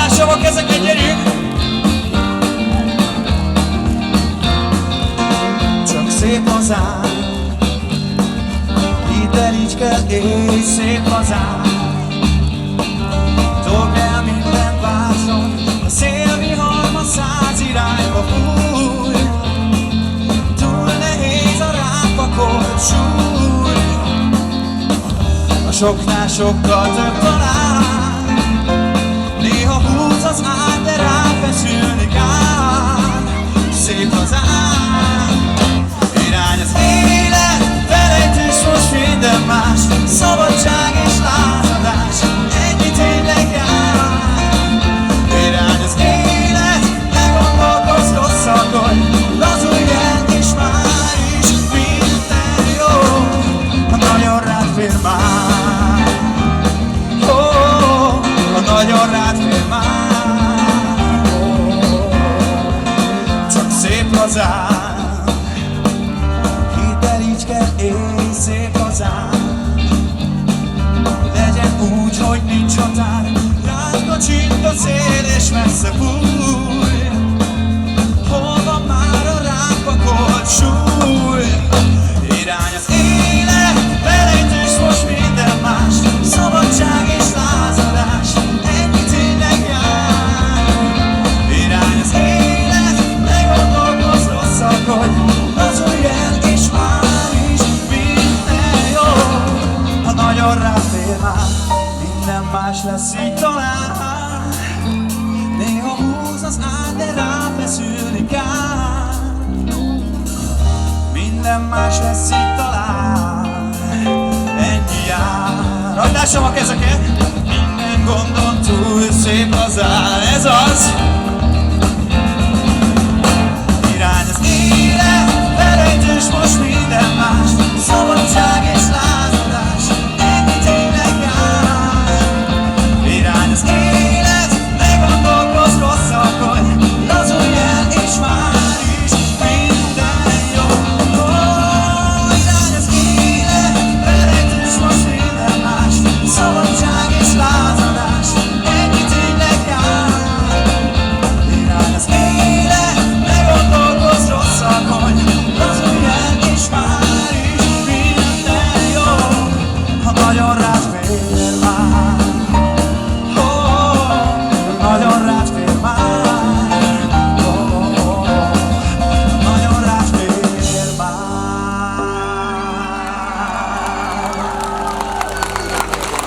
lássam a kezeket, gyerünk! Csak szép hazám, itt Telicske és szép hazám. Dobd el minden vázon, a szélviharma 100 irányba fúj. Túl nehéz a rápakolt súly, a soknál sokkal több talán. Néha húz az ágy, de ráfeszülni kár. Szép hazám, irány az élet, felejtés most minden más. Szabadság és lázadás, ennyi tényleg jár. Irány az élet, ne gondolkozz rosszakon, lazulj el és már is minden jó. Ha nagyon rád fér már, ha nagyon rád fér már. Csak szép hazám, itt Telicske és szép hazám. Legyen úgy, hogy nincs határ, rád kacsint a szél és messze fúj. Hol van már a rápakolt súly? Irány az élet, felejtés most minden más. Szabadság és lázadás, ennyi tényleg jár. Irány az élet, ne gondolkozz rosszakon, lazulj el és már is minden jó. Ha nagyon ráfér már, minden más lesz így talán. Néha húz az ágy, de ráfeszülni kár. Minden más lesz így talán, ennyi jár. Hadd lássam a kezeket! Minden gondon túl szép hazám, ez az!